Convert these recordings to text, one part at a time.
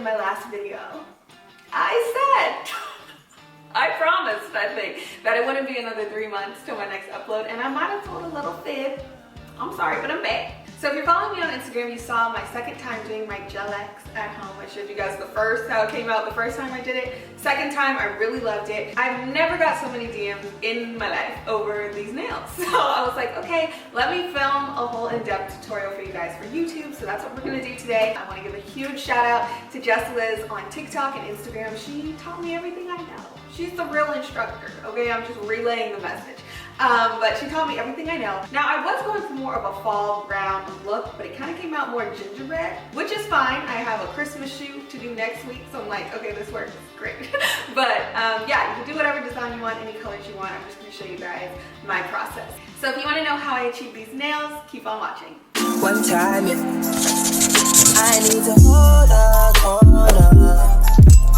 in my last video, I said, I promised, I think, that it wouldn't be another 3 months till my next upload, and I might have told a little fib. I'm sorry, but I'm back. So if you're following me on Instagram, you saw my second time doing my Gel X at home. I showed you guys how it came out the first time I did it. Second time, I really loved it. I've never got so many DMs in my life over these nails. So I was like, okay, let me film a whole in-depth tutorial for you guys for YouTube. So that's what we're gonna do today. I wanna give a huge shout out to Jess Liz on TikTok and Instagram. She taught me everything I know. She's the real instructor, okay? I'm just relaying the message. But she taught me everything I know. Now, I was going for more of a fall brown look, but it kind of came out more gingerbread, which is fine. I have a Christmas shoot to do next week, so I'm like, okay, this works great. But yeah, you can do whatever design you want, any colors you want. I'm just gonna show you guys my process. So if you wanna know how I achieve these nails, keep on watching. One time, I need to hold a corner,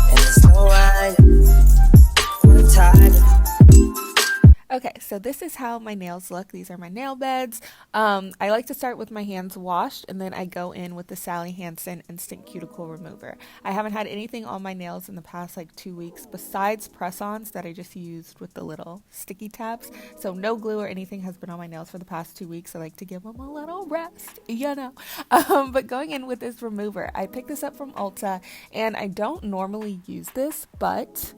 and it's no right. One time. Okay, so this is how my nails look. These are my nail beds. I like to start with my hands washed, and then I go in with the Sally Hansen Instant Cuticle Remover. I haven't had anything on my nails in the past like 2 weeks besides press-ons that I just used with the little sticky tabs. So no glue or anything has been on my nails for the past 2 weeks. I like to give them a little rest, you know. But going in with this remover, I picked this up from Ulta, and I don't normally use this, but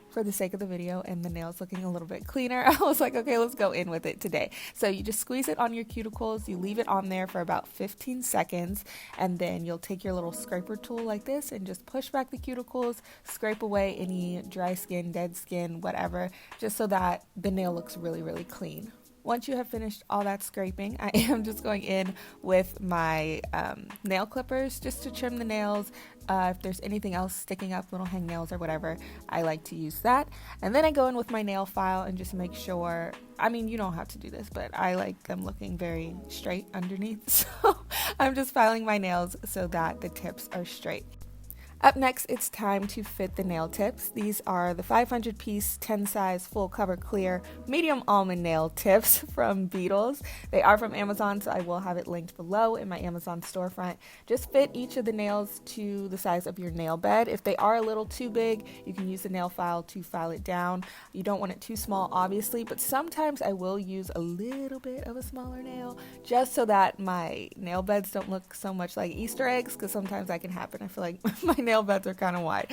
for the sake of the video and the nails looking a little bit cleaner, I was like, okay, let's go in with it today. So you just squeeze it on your cuticles, you leave it on there for about 15 seconds, and then you'll take your little scraper tool like this and just push back the cuticles, scrape away any dry skin, dead skin, whatever, just so that the nail looks really, really clean. Once you have finished all that scraping, I am just going in with my nail clippers just to trim the nails. If there's anything else sticking up, little hangnails or whatever, I like to use that. And then I go in with my nail file and just make sure, I mean, you don't have to do this, but I like them looking very straight underneath. So I'm just filing my nails so that the tips are straight. Up next, it's time to fit the nail tips. These are the 500 piece 10 size full cover clear medium almond nail tips from Beetles. They are from Amazon, so I will have it linked below in my Amazon storefront. Just fit each of the nails to the size of your nail bed. If they are a little too big, you can use the nail file to file it down. You don't want it too small, obviously, but sometimes I will use a little bit of a smaller nail just so that my nail beds don't look so much like Easter eggs, because sometimes that can happen. I feel like my nail beds are kind of wide.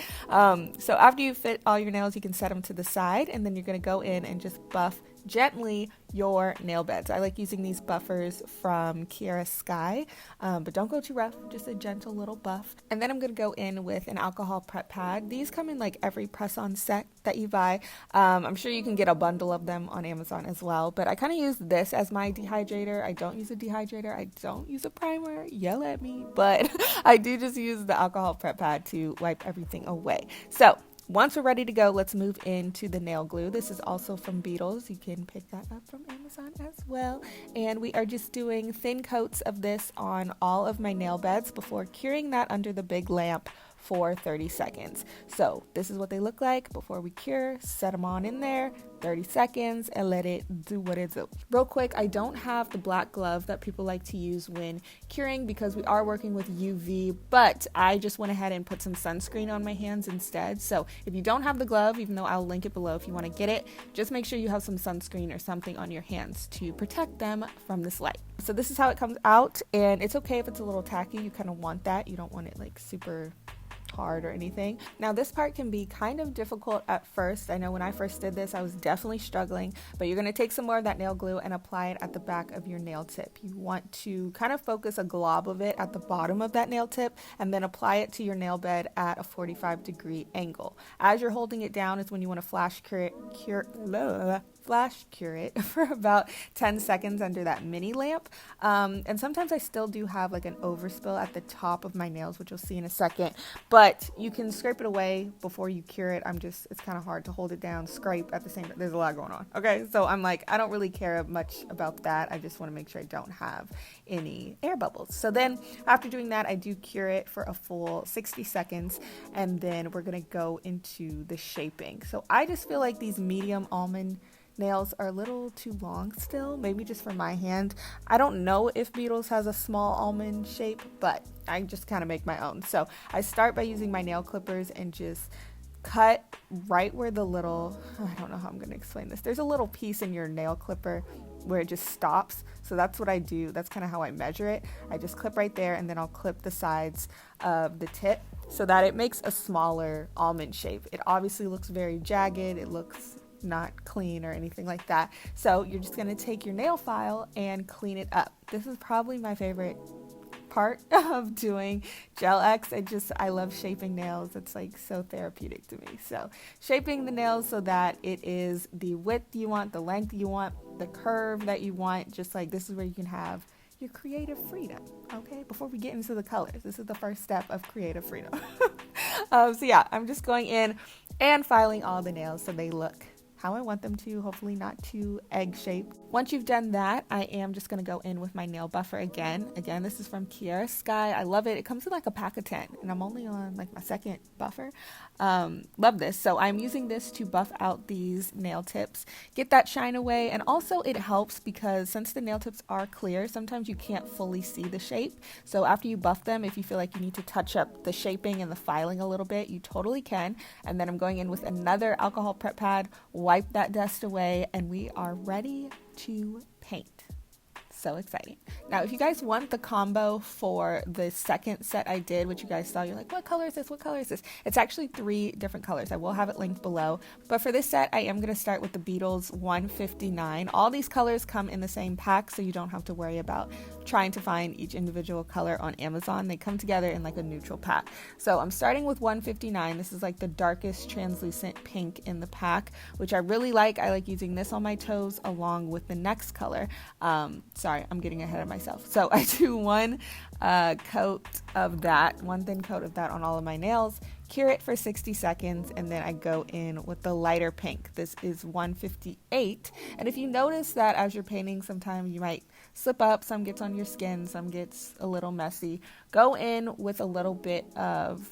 So after you fit all your nails, you can set them to the side, and then you're going to go in and just buff gently your nail beds. I like using these buffers from Kiara Sky, but don't go too rough, just a gentle little buff. And then I'm going to go in with an alcohol prep pad. These come in like every press-on set that you buy. I'm sure you can get a bundle of them on Amazon as well, but I kind of use this as my dehydrator. I don't use a dehydrator. I don't use a primer. Yell at me, but I do just use the alcohol prep pad to wipe everything away. So once we're ready to go, let's move into the nail glue. This is also from Beetles. You can pick that up from Amazon as well. And we are just doing thin coats of this on all of my nail beds before curing that under the big lamp for 30 seconds. So this is what they look like before we cure. Set them on in there, 30 seconds, and let it do what it do. Real quick, I don't have the black glove that people like to use when curing because we are working with UV, but I just went ahead and put some sunscreen on my hands instead. So if you don't have the glove, even though I'll link it below if you want to get it, just make sure you have some sunscreen or something on your hands to protect them from this light. So this is how it comes out, and it's okay if it's a little tacky. You kind of want that. You don't want it like super hard or anything. Now this part can be kind of difficult at first. I know when I first did this, I was definitely struggling, but you're going to take some more of that nail glue and apply it at the back of your nail tip. You want to kind of focus a glob of it at the bottom of that nail tip and then apply it to your nail bed at a 45-degree angle. As you're holding it down is when you want to flash cure it for about 10 seconds under that mini lamp. And sometimes I still do have like an overspill at the top of my nails, which you'll see in a second, but you can scrape it away before you cure it. It's kind of hard to hold it down, scrape at the same time. There's a lot going on. Okay. So I'm like, I don't really care much about that. I just want to make sure I don't have any air bubbles. So then after doing that, I do cure it for a full 60 seconds. And then we're going to go into the shaping. So I just feel like these medium almond nails are a little too long still, maybe just for my hand. I don't know if Beetles has a small almond shape, but I just kind of make my own. So I start by using my nail clippers and just cut right where the little, I don't know how I'm going to explain this. There's a little piece in your nail clipper where it just stops. So that's what I do. That's kind of how I measure it. I just clip right there, and then I'll clip the sides of the tip so that it makes a smaller almond shape. It obviously looks very jagged. It looks not clean or anything like that. So you're just going to take your nail file and clean it up. This is probably my favorite part of doing Gel X. I love shaping nails. It's like so therapeutic to me. So shaping the nails so that it is the width you want, the length you want, the curve that you want, just like this is where you can have your creative freedom. Okay, before we get into the colors, this is the first step of creative freedom. So yeah, I'm just going in and filing all the nails so they look how I want them to, hopefully not too egg shaped. Once you've done that, I am just gonna go in with my nail buffer again. Again, this is from Kiara Sky. I love it. It comes in like a pack of 10, and I'm only on like my second buffer. Love this. So I'm using this to buff out these nail tips, get that shine away, and also it helps because since the nail tips are clear, sometimes you can't fully see the shape. So after you buff them, if you feel like you need to touch up the shaping and the filing a little bit, you totally can. And then I'm going in with another alcohol prep pad, wipe that dust away, and we are ready to paint. So exciting. Now, if you guys want the combo for the second set I did, which you guys saw, you're like, what color is this? What color is this? It's actually 3 different colors. I will have it linked below. But for this set, I am going to start with the Beetles 159. All these colors come in the same pack, so you don't have to worry about trying to find each individual color on Amazon. They come together in like a neutral pack. So I'm starting with 159. This is like the darkest translucent pink in the pack, which I really like. I like using this on my toes along with the next color. Sorry, I'm getting ahead of myself. So I do one thin coat of that on all of my nails, cure it for 60 seconds, and then I go in with the lighter pink. This is 158. And if you notice that as you're painting, sometimes you might slip up, some gets on your skin, some gets a little messy, go in with a little bit of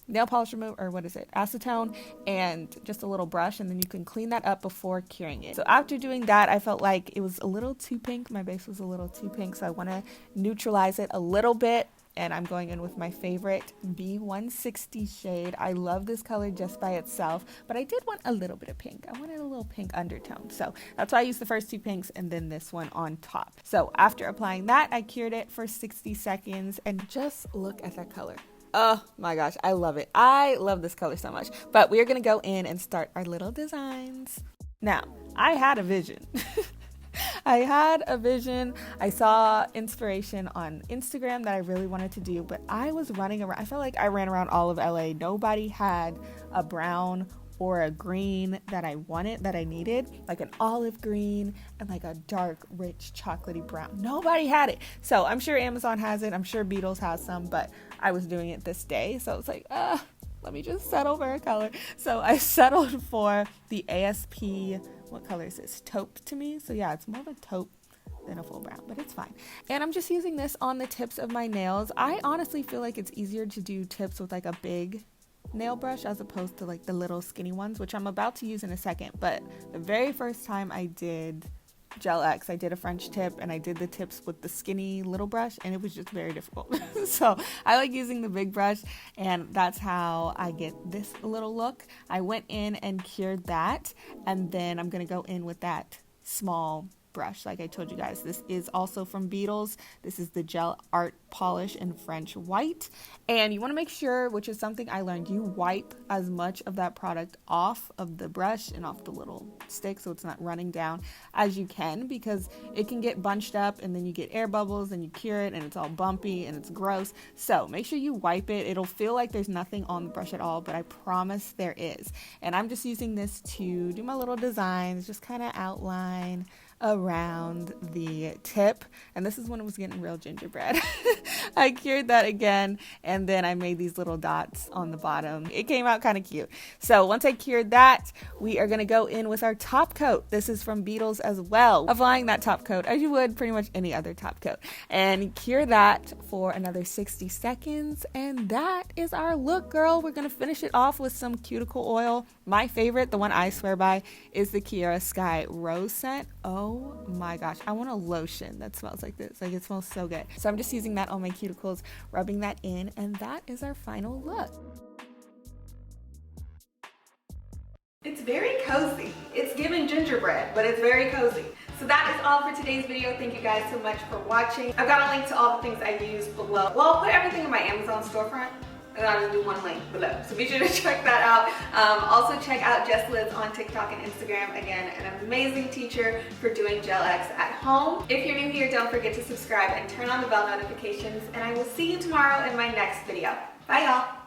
nail polish remover, or what is it, acetone, and just a little brush, and then you can clean that up before curing it. So after doing that, I felt like it was a little too pink. My base was a little too pink, so I want to neutralize it a little bit, and I'm going in with my favorite B160 shade. I love this color just by itself, but I did want a little bit of pink. I wanted a little pink undertone, so that's why I used the first 2 pinks and then this one on top. So after applying that, I cured it for 60 seconds, and just look at that color. Oh my gosh, I love it. I love this color so much. But we're going to go in and start our little designs. Now, I had a vision. I saw inspiration on Instagram that I really wanted to do, but I was running around. I felt like I ran around all of LA. Nobody had a brown or a green that I wanted, that I needed, like an olive green and like a dark, rich, chocolatey brown. Nobody had it. So I'm sure Amazon has it. I'm sure Beetles has some, but I was doing it this day. So it's like, let me just settle for a color. So I settled for the ASP, what color is this? Taupe to me. So yeah, it's more of a taupe than a full brown, but it's fine. And I'm just using this on the tips of my nails. I honestly feel like it's easier to do tips with like a big nail brush as opposed to like the little skinny ones, which I'm about to use in a second. But the very first time I did Gel X, I did a French tip and I did the tips with the skinny little brush, and it was just very difficult. So I like using the big brush, and that's how I get this little look. I went in and cured that, and then I'm gonna go in with that small brush. Like I told you guys, this is also from Beetles. This is the Gel Art Polish in French White, and you want to make sure, which is something I learned, you wipe as much of that product off of the brush and off the little stick so it's not running down as you can, because it can get bunched up and then you get air bubbles and you cure it and it's all bumpy and it's gross. So make sure you wipe it. It'll feel like there's nothing on the brush at all, but I promise there is. And I'm just using this to do my little designs, just kind of outline around the tip, and this is when it was getting real gingerbread. I cured that again, and then I made these little dots on the bottom. It came out kind of cute. So once I cured that, we are going to go in with our top coat. This is from Beetles as well. Applying that top coat as you would pretty much any other top coat, and cure that for another 60 seconds, and that is our look, girl. We're going to finish it off with some cuticle oil. My favorite, the one I swear by, is the Kiara Sky Rose scent. Oh my gosh, I want a lotion that smells like this. Like, it smells so good. So I'm just using that on my cuticles, rubbing that in, and that is our final look. It's very cozy. It's giving gingerbread, but it's very cozy. So that is all for today's video. Thank you guys so much for watching. I've got a link to all the things I used below. Well, I'll put everything in my Amazon storefront, and I'll just do one link below. So be sure to check that out. Also check out Jess Lids on TikTok and Instagram. Again, an amazing teacher for doing Gel X at home. If you're new here, don't forget to subscribe and turn on the bell notifications. And I will see you tomorrow in my next video. Bye, y'all.